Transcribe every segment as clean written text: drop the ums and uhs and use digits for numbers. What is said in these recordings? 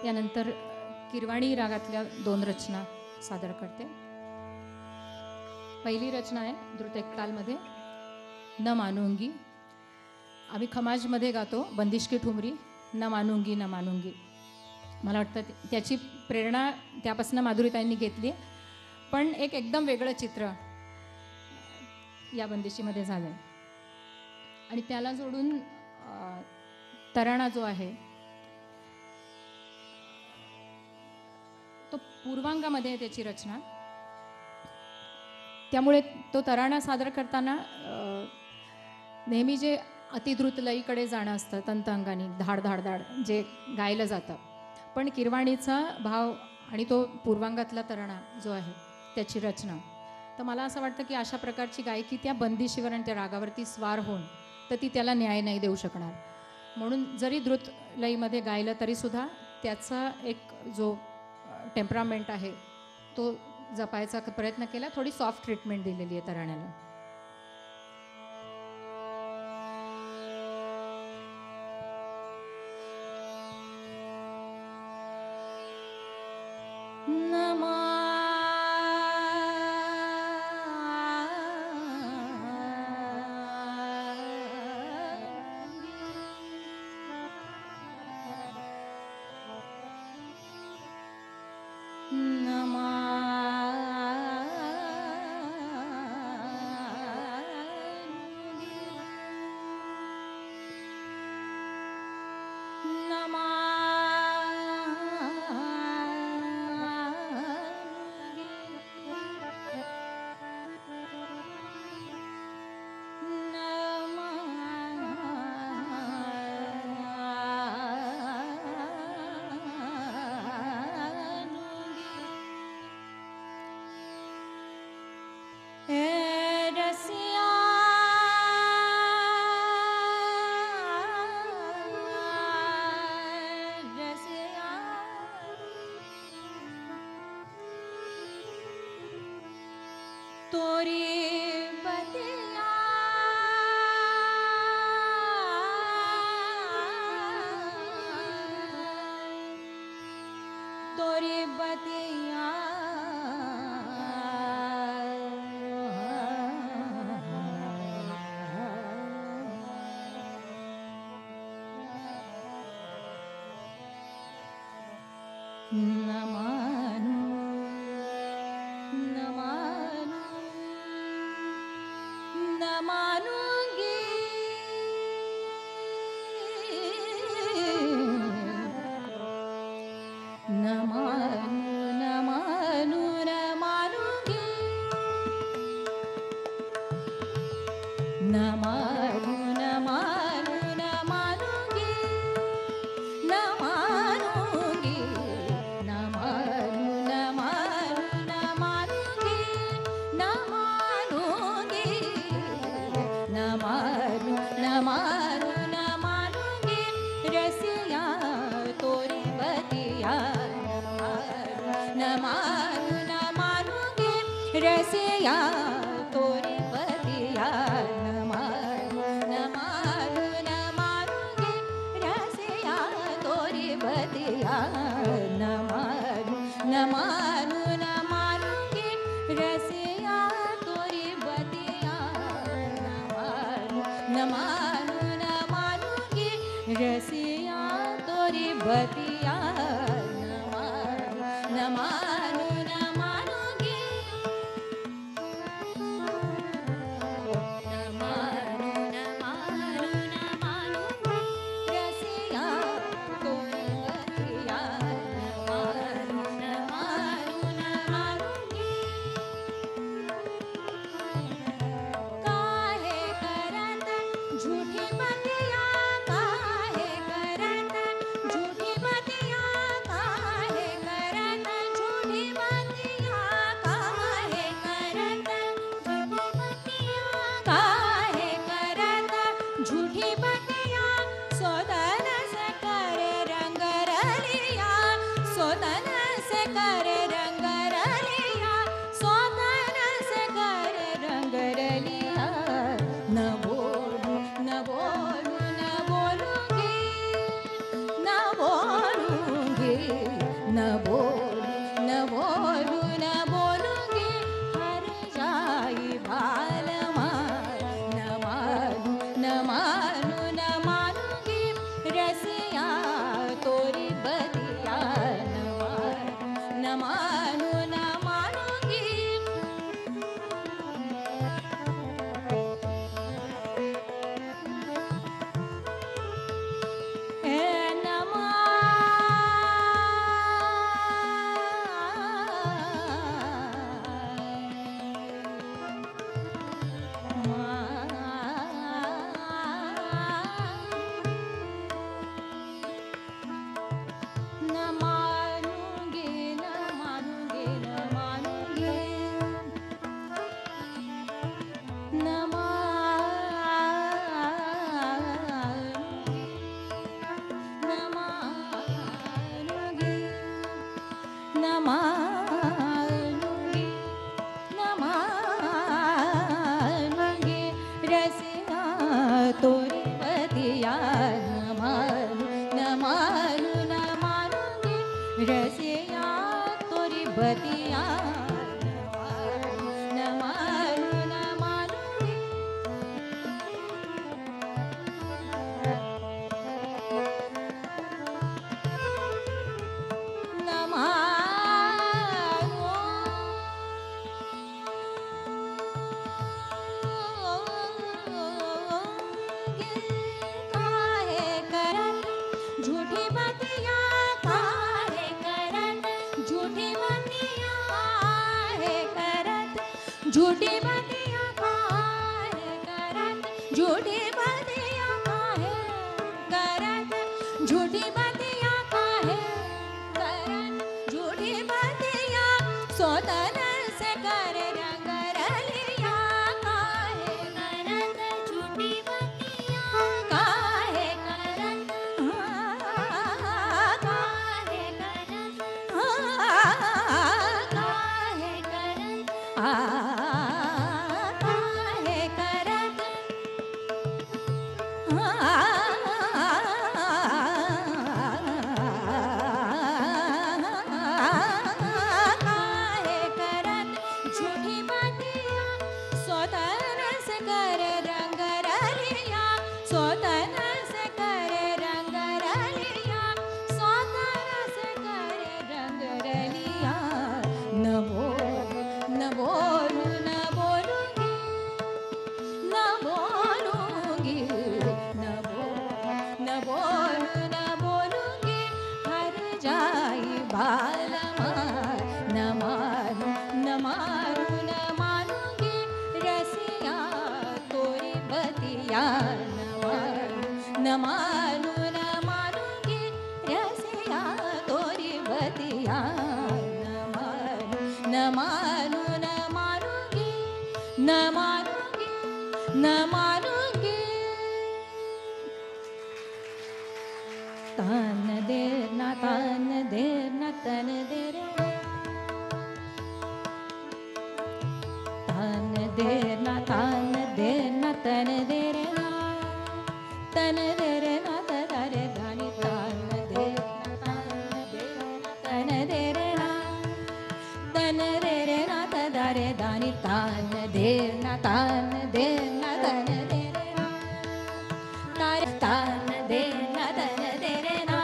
यानंतर किरवाणी रागातल्या 2 रचना सादर करते. पहिली रचना आहे द्रुत एकतालमध्ये, न मानूंगी. आम्ही खमाजमध्ये गातो बंदिश की ठुमरी, न मानूंगी न मानूंगी. मला वाटतं त्याची प्रेरणा त्यापासून माधुरीताईंनी घेतली, पण एक एकदम वेगळं चित्र या बंदिशीमध्ये झालं आहे. आणि त्याला जोडून तराणा जो आहे तो पूर्वांगामध्ये त्याची रचना, त्यामुळे तो तराणा सादर करताना नेहमी जे अतिद्रुत लयीकडे जाणं असतं, तंत अंगानी धाड धाड धाड जे गायलं जातं, पण किरवाणीचा भाव आणि तो पूर्वांगातला तराणा जो आहे त्याची रचना, तर मला असं वाटतं की अशा प्रकारची गायकी त्या बंदिशीवर आणि त्या रागावरती स्वार होऊन तर ती त्याला न्याय नाही देऊ शकणार. म्हणून जरी द्रुत लयीमध्ये गायलं तरीसुद्धा त्याचा एक जो टेम्परामेंट आहे तो जपायचा प्रयत्न केला. थोडी सॉफ्ट ट्रीटमेंट दिलेली आहे तराण्याला. झूठी बतिया काहे करत, झूठी बतिया काहे करत, झूठी बतिया काहे करत, झूठी बतिया सोतन से कर रंग रलिया काहे करत, झूठी बतिया काहे करत, काहे करत, काहे करत, काहे करत, काहे करत, झूठी बतिया सोतन से कर रंग रलिया, सोतन से कर रंग रलिया, सोतन से कर रंग रलिया। न बोलूंगी, न बोलूंगी, न बोलूंगी, न बोलूंगी, हर जाई बाल मार, न मारूंगी, रसिया तोरी बतिया, न मारूंगी, रसिया तोरी बतिया, न मारूंगी, न मारूंगी। तान देर ना तन देर, तान देर ना तन देर ना, तन देर ना तदारे दानी, तान देर ना तन देर ना, तन देर ना तदारे दानी, तान देर ना तन देर ना, तारे तान देर ना तन देर ना,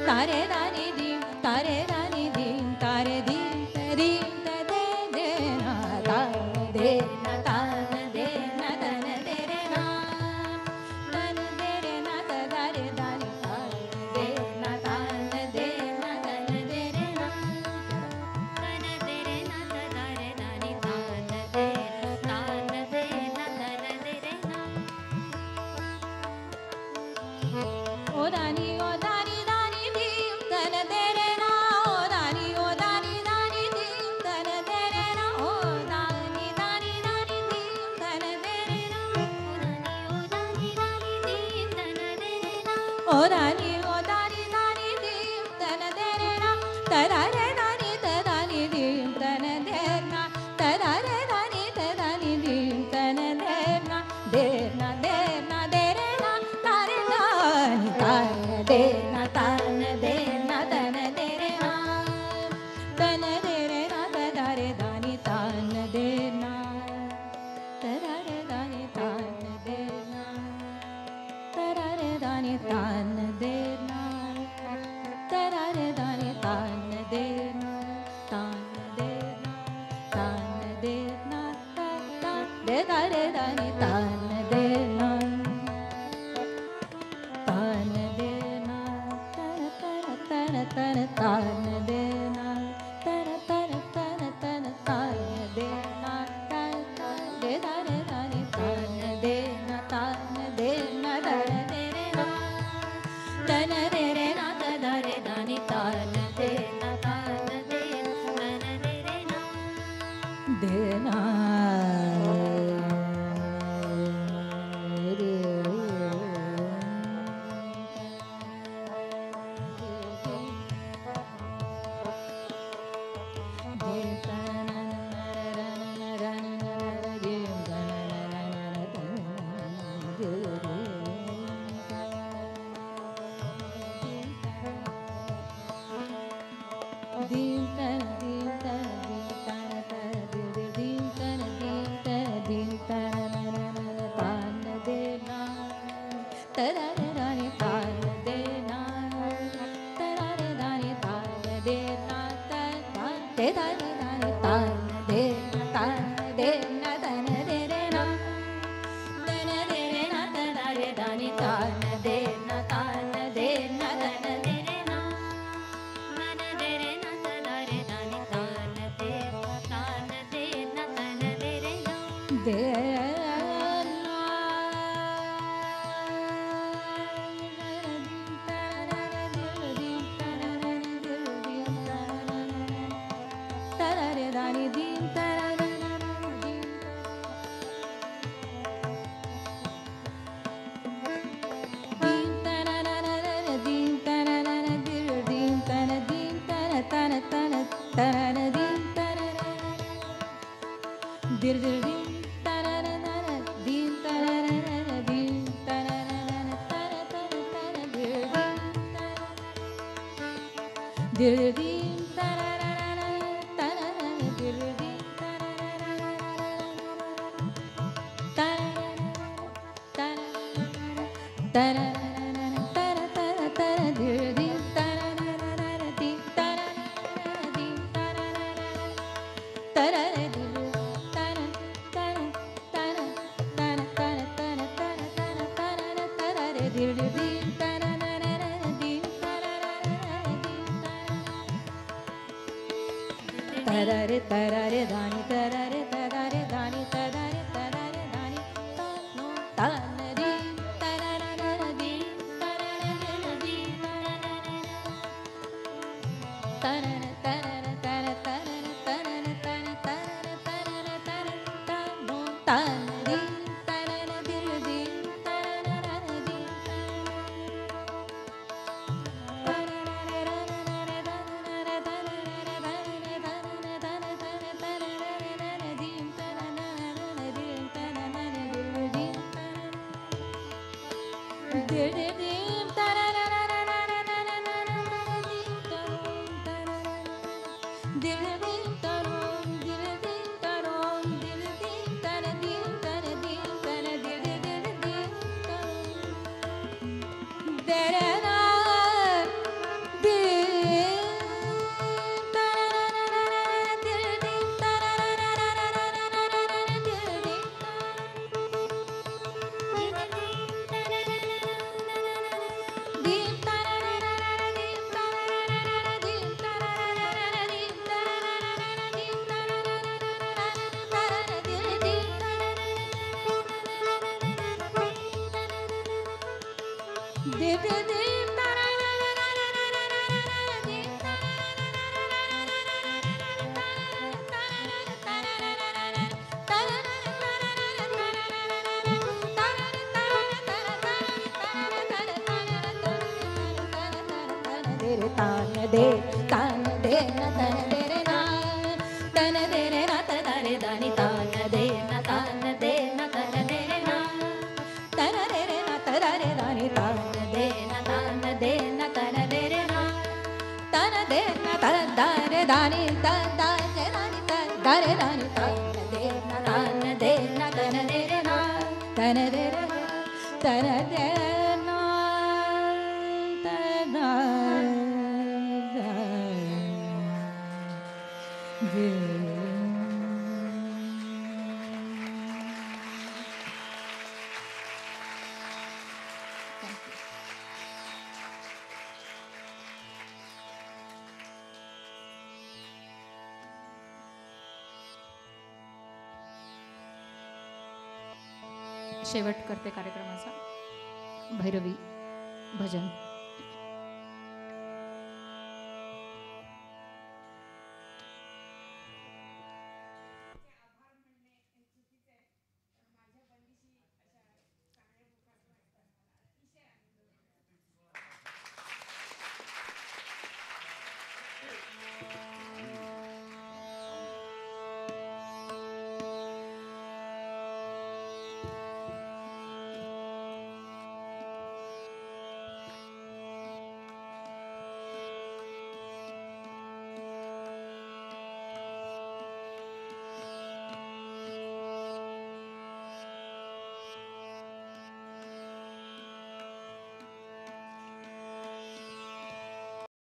तारे दानी दीम, तारे दानी दीम, तारे दीम दीम दे देना, तान देर ना तन देर ना, तन देर ना, तन देर ना तदारे दानी, तान देर ना तन देर ना, तन देर ना, तन देर ना तदारे दानी, तान देर ना तन देर ना। ओ दानी दानी दीम तन देरे ना, ओ दानी दानी दीम तन देरे ना, ओ दानी दीम तन देरे ना, ओ दानी दीम तन देरे ना, ओ दानी दीम तन देरे ना, तदारे दानी दीम तन देरना, तदारे दानी दीम तन देरना, देरना देरना देरना, तारे दानी तान देरना, तान देरना, तन देरना, तन देरना, तदारे दानी तान देरना, तदारे दानी तान देरना, तदारे दानी तान देरना, तदारे दानी तान देरना, तान देरना, तान देरना, तदारे दानी तान देरना, तान देना, तन तान देना, तन तान देना, दे दारे दानी तान देना, तान देना, तन देना, तन देना, तदारे दानी तान देना, तान देना, तन देना, दीम दिर दिर दिन तरररर दिन तरररर दिन तरररर तर तर तर दिर दिन दिन तरररर तरररर दिर दिन तरररर तरररर तररे तररे दानी तररे तररे दानी तररे तररे दानी तानो तानरी तरररर दी तरररर दी तरर तरर तर तरर तरर तर तरर तरर तर तानो तानरी तरर दिल दी तरररर दी तान दे न तन दे रे ना तन दे रे ना तन रे दानी तान दे न तन दे न तन दे रे ना तन रे रे ना तन रे दानी तान दे न तन दे रे ना तन दे न तन दा रे दानी तन दा रे दानी तन दा रे दानी तान दे न तन दे रे ना तन दे रे तन दे शेवट करते कार्यक्रमाचा भैरवी भजन.